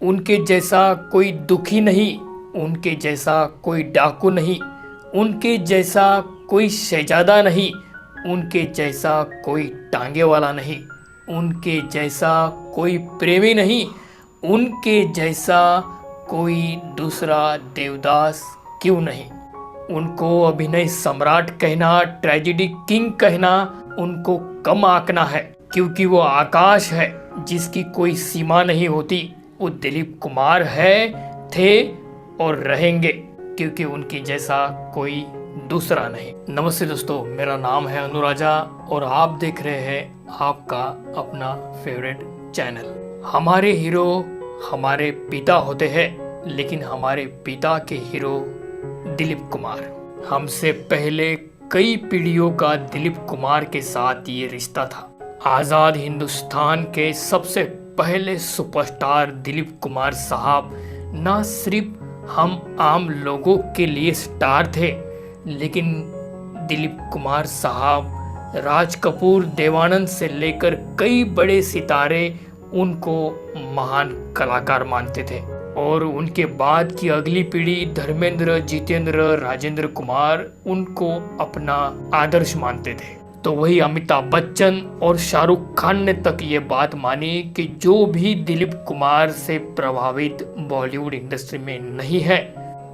उनके जैसा कोई दुखी नहीं, उनके जैसा कोई डाकू नहीं, उनके जैसा कोई शहजादा नहीं, उनके जैसा कोई टांगे वाला नहीं, उनके जैसा कोई प्रेमी नहीं, उनके जैसा कोई दूसरा देवदास क्यों नहीं। उनको अभिनय सम्राट कहना, ट्रेजेडी किंग कहना उनको कम आंकना है, क्योंकि वो आकाश है जिसकी कोई सीमा नहीं होती। वो दिलीप कुमार है, थे और रहेंगे, क्योंकि उनकी जैसा कोई दूसरा नहीं। नमस्ते दोस्तों, मेरा नाम है अनुराजा और आप देख रहे हैं आपका अपना फेवरेट चैनल। हमारे हीरो हमारे पिता होते हैं, लेकिन हमारे पिता के हीरो दिलीप कुमार। हमसे पहले कई पीढ़ियों का दिलीप कुमार के साथ ये रिश्ता था। आज़ाद हिंदुस्तान के सबसे पहले सुपरस्टार दिलीप कुमार साहब न सिर्फ हम आम लोगों के लिए स्टार थे, लेकिन दिलीप कुमार साहब, राज कपूर, देवानंद से लेकर कई बड़े सितारे उनको महान कलाकार मानते थे। और उनके बाद की अगली पीढ़ी धर्मेंद्र, जितेंद्र, राजेंद्र कुमार उनको अपना आदर्श मानते थे। तो वही अमिताभ बच्चन और शाहरुख खान ने तक ये बात मानी कि जो भी दिलीप कुमार से प्रभावित बॉलीवुड इंडस्ट्री में नहीं है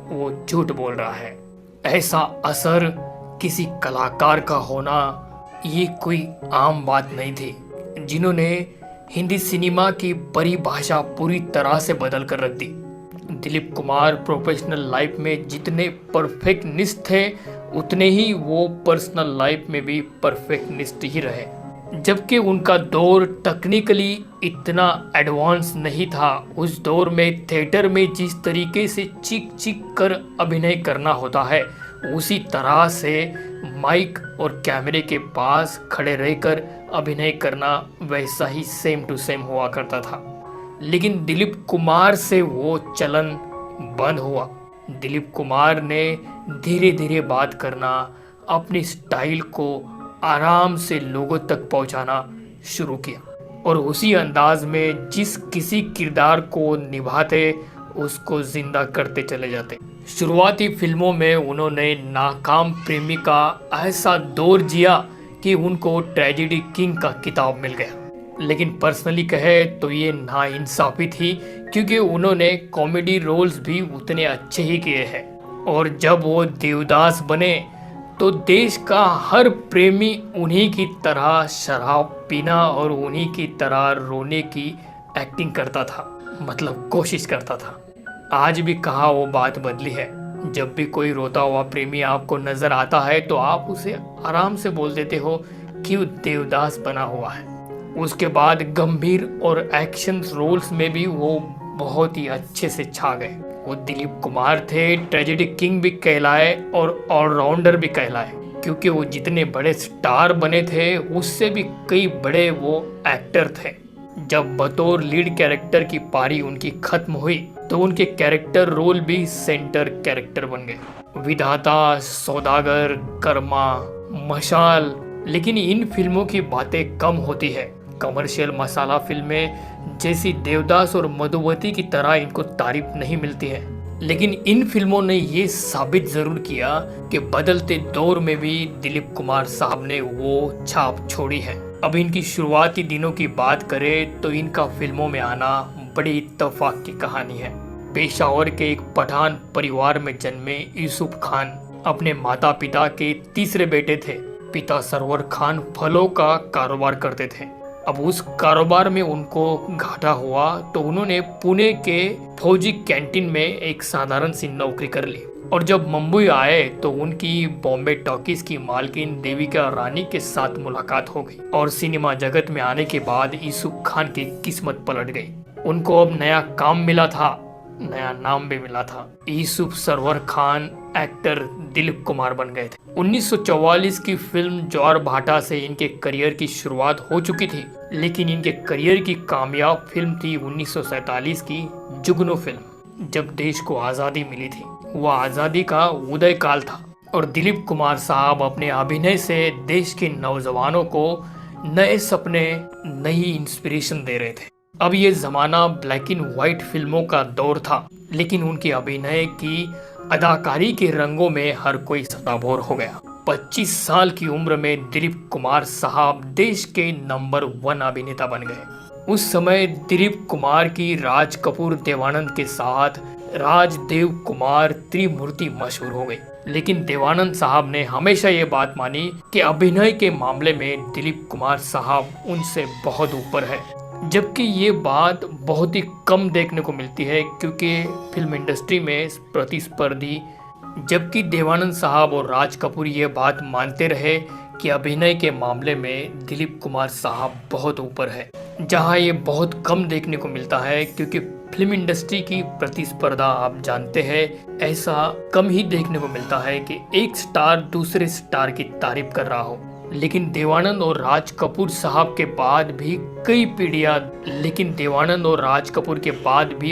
वो झूठ बोल रहा है। ऐसा असर किसी कलाकार का होना ये कोई आम बात नहीं थी, जिन्होंने हिंदी सिनेमा की परिभाषा पूरी तरह से बदल कर रख दी। दिलीप कुमार प्रोफेशनल लाइफ में जितने परफेक्टनिस्ट थे, उतने ही वो पर्सनल लाइफ में भी परफेक्टनिस्ट ही रहे। जबकि उनका दौर टेक्निकली इतना एडवांस नहीं था। उस दौर में थिएटर में जिस तरीके से चीख चीख कर अभिनय करना होता है, उसी तरह से माइक और कैमरे के पास खड़े रहकर अभिनय करना वैसा ही सेम टू सेम हुआ करता था। लेकिन दिलीप कुमार से वो चलन बंद हुआ। दिलीप कुमार ने धीरे धीरे बात करना, अपनी स्टाइल को आराम से लोगों तक पहुंचाना शुरू किया और उसी अंदाज में जिस किसी किरदार को निभाते उसको जिंदा करते चले जाते। शुरुआती फिल्मों में उन्होंने नाकाम प्रेमी का ऐसा दौर जिया कि उनको ट्रेजेडी किंग का खिताब मिल गया। लेकिन पर्सनली कहे तो ये नाइंसाफी थी, क्योंकि उन्होंने कॉमेडी रोल्स भी उतने अच्छे ही किए हैं। और जब वो देवदास बने तो देश का हर प्रेमी उन्हीं की तरह शराब पीना और उन्हीं की तरह रोने की एक्टिंग करता था, मतलब कोशिश करता था। आज भी कहा वो बात बदली है। जब भी कोई रोता हुआ प्रेमी आपको नजर आता है तो आप उसे आराम से बोल देते हो कि वो देवदास बना हुआ है। उसके बाद गंभीर और एक्शन रोल्स में भी वो बहुत ही अच्छे से छा गए। वो दिलीप कुमार थे, ट्रेजेडी किंग भी कहलाए और ऑलराउंडर भी कहलाए, क्योंकि वो जितने बड़े स्टार बने थे उससे भी कई बड़े वो एक्टर थे। जब बतौर लीड कैरेक्टर की पारी उनकी खत्म हुई तो उनके कैरेक्टर रोल भी सेंटर कैरेक्टर बन गए। विधाता, सौदागर, कर्मा, मशाल। लेकिन इन फिल्मों की बातें कम होती है। कमर्शियल मसाला फिल्में जैसी देवदास और मधुवती की तरह इनको तारीफ नहीं मिलती है। लेकिन इन फिल्मों ने ये साबित जरूर किया कि बदलते दौर में भी दिलीप कुमार साहब ने वो छाप छोड़ी है। अब इनकी शुरुआती दिनों की बात करें तो इनका फिल्मों में आना बड़ी इत्तेफाक की कहानी है। पेशावर के एक पठान परिवार में जन्मे यूसुफ खान अपने माता पिता के तीसरे बेटे थे। पिता सरवर खान फलों का कारोबार करते थे। अब उस कारोबार में उनको घाटा हुआ तो उन्होंने पुणे के फौजी कैंटीन में एक साधारण सी नौकरी कर ली। और जब मुंबई आए तो उनकी बॉम्बे टॉकीज की मालकिन देविका रानी के साथ मुलाकात हो गई और सिनेमा जगत में आने के बाद यूसुफ खान की किस्मत पलट गई। उनको अब नया काम मिला था, नया नाम भी मिला था। यूसुफ सरवर खान एक्टर दिलीप कुमार बन गए थे। 1944 की फिल्म ज्वार भाटा से इनके करियर की शुरुआत हो चुकी थी, लेकिन इनके करियर की कामयाब फिल्म थी 1947 की जुगनू फिल्म। जब देश को आज़ादी मिली थी, वह आज़ादी का उदय काल था और दिलीप कुमार साहब अपने अभिनय से देश के नौजवानों को नए सपने, नई इंस्पिरेशन दे रहे थे। अब ये ज़माना ब्लैक एंड वाइट फिल्मों का दौर था, लेकिन उनके अभिनय की अदाकारी के रंगों में हर कोई सराबोर हो गया। 25 साल की उम्र में दिलीप कुमार साहब देश के नंबर 1 अभिनेता बन गए। उस समय दिलीप कुमार की राज कपूर देवानंद के साथ राजदेव कुमार त्रिमूर्ति मशहूर हो गई, लेकिन देवानंद साहब ने हमेशा ये बात मानी कि अभिनय के मामले में दिलीप कुमार साहब उनसे बहुत ऊपर है। जबकि ये बात बहुत ही कम देखने को मिलती है, क्योंकि फिल्म इंडस्ट्री में प्रतिस्पर्धी जबकि देवानंद साहब और राज कपूर ये बात मानते रहे कि अभिनय के मामले में दिलीप कुमार साहब बहुत ऊपर है, जहां ये बहुत कम देखने को मिलता है, क्योंकि फिल्म इंडस्ट्री की प्रतिस्पर्धा आप जानते हैं, ऐसा कम ही देखने को मिलता है कि एक स्टार दूसरे स्टार की तारीफ कर रहा हो। लेकिन देवानंद और राज कपूर साहब के बाद भी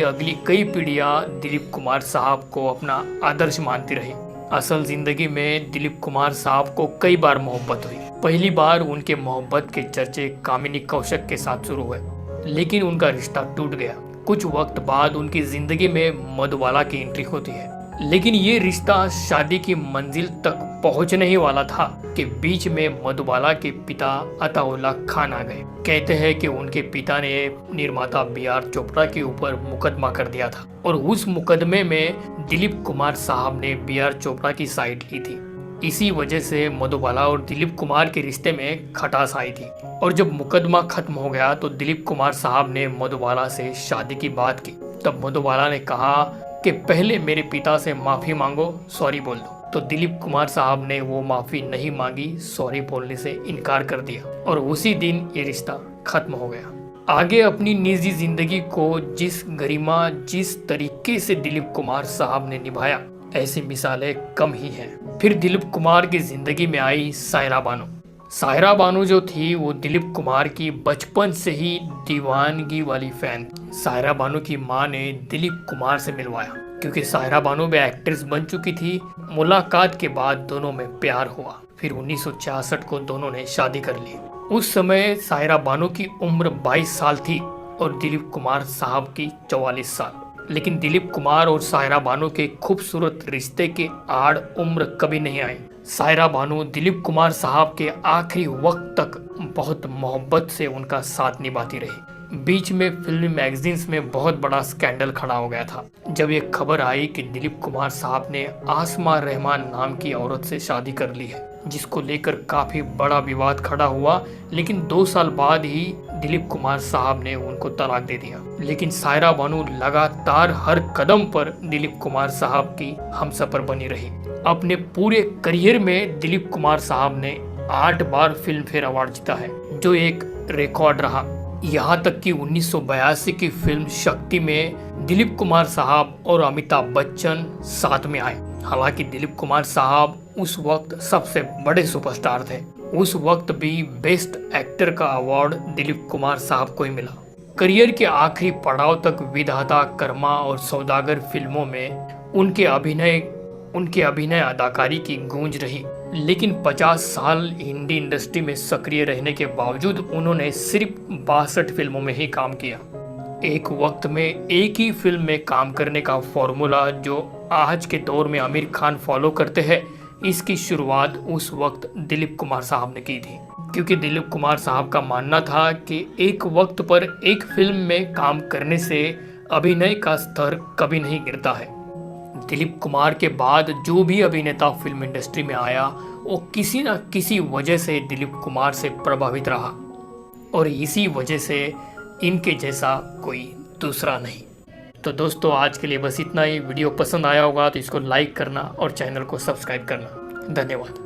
अगली कई पीढ़ियां दिलीप कुमार साहब को अपना आदर्श मानती रही। असल जिंदगी में दिलीप कुमार साहब को कई बार मोहब्बत हुई। पहली बार उनके मोहब्बत के चर्चे कामिनी कौशिक के साथ शुरू हुए, लेकिन उनका रिश्ता टूट गया। कुछ वक्त बाद उनकी जिंदगी में मधुबाला की एंट्री होती है, लेकिन ये रिश्ता शादी की मंजिल तक पहुंचने ही वाला था कि बीच में मधुबाला के पिता अताउल्लाह खान आ गए। कहते हैं कि उनके पिता ने निर्माता बी.आर. चोपड़ा के ऊपर मुकदमा कर दिया था और उस मुकदमे में दिलीप कुमार साहब ने बी.आर. चोपड़ा की साइड ली थी। इसी वजह से मधुबाला और दिलीप कुमार के रिश्ते में खटास आई थी, और जब मुकदमा खत्म हो गया तो दिलीप कुमार साहब ने मधुबाला से शादी की बात की। तब मधुबाला ने कहा कि पहले मेरे पिता से माफ़ी मांगो, सॉरी बोल दो। तो दिलीप कुमार साहब ने वो माफ़ी नहीं मांगी, सॉरी बोलने से इनकार कर दिया, और उसी दिन ये रिश्ता खत्म हो गया। आगे अपनी निजी जिंदगी को जिस गरिमा जिस तरीके से दिलीप कुमार साहब ने निभाया, ऐसी मिसालें कम ही हैं। फिर दिलीप कुमार की जिंदगी में आई सायरा बानो। सायरा बानो जो थी वो दिलीप कुमार की बचपन से ही दीवानगी वाली फैन थी। सायरा बानो की मां ने दिलीप कुमार से मिलवाया, क्योंकि सायरा बानो भी एक्ट्रेस बन चुकी थी। मुलाकात के बाद दोनों में प्यार हुआ। फिर 1966 को दोनों ने शादी कर ली। उस समय सायरा बानो की उम्र 22 साल थी और दिलीप कुमार साहब की 44 साल। लेकिन दिलीप कुमार और सायरा बानो के खूबसूरत रिश्ते के आड़ उम्र कभी नहीं आई। सायरा बानो दिलीप कुमार साहब के आखिरी वक्त तक बहुत मोहब्बत से उनका साथ निभाती रही। बीच में फिल्मी मैगजीन्स में बहुत बड़ा स्कैंडल खड़ा हो गया था, जब ये खबर आई कि दिलीप कुमार साहब ने आसमा रहमान नाम की औरत से शादी कर ली है, जिसको लेकर काफी बड़ा विवाद खड़ा हुआ। लेकिन 2 साल बाद ही दिलीप कुमार साहब ने उनको तलाक दे दिया। लेकिन सायरा बानो लगातार हर कदम पर दिलीप कुमार साहब की हमसफर बनी रही। अपने पूरे करियर में दिलीप कुमार साहब ने 8 बार फिल्म फेयर अवार्ड जीता है, जो एक रिकॉर्ड रहा। यहाँ तक कि 1982 की फिल्म शक्ति में दिलीप कुमार साहब और अमिताभ बच्चन साथ में आए। हालांकि दिलीप कुमार साहब उस वक्त सबसे बड़े सुपरस्टार थे। उस वक्त भी बेस्ट एक्टर का अवार्ड दिलीप कुमार साहब को ही मिला। करियर के आखिरी पड़ाव तक विधाता, कर्मा और सौदागर फिल्मों में उनके अभिनय अदाकारी की गूंज रही। लेकिन 50 साल हिंदी इंडस्ट्री में सक्रिय रहने के बावजूद उन्होंने सिर्फ 62 फिल्मों में ही काम किया। एक वक्त में एक ही फिल्म में काम करने का फॉर्मूला जो आज के दौर में आमिर खान फॉलो करते हैं, इसकी शुरुआत उस वक्त दिलीप कुमार साहब ने की थी। क्योंकि दिलीप कुमार साहब का मानना था कि एक वक्त पर एक फिल्म में काम करने से अभिनय का स्तर कभी नहीं गिरता है। दिलीप कुमार के बाद जो भी अभिनेता फिल्म इंडस्ट्री में आया, वो किसी न किसी वजह से दिलीप कुमार से प्रभावित रहा, और इसी वजह से इनके जैसा कोई दूसरा नहीं। तो दोस्तों, आज के लिए बस इतना ही। वीडियो पसंद आया होगा तो इसको लाइक करना और चैनल को सब्सक्राइब करना। धन्यवाद।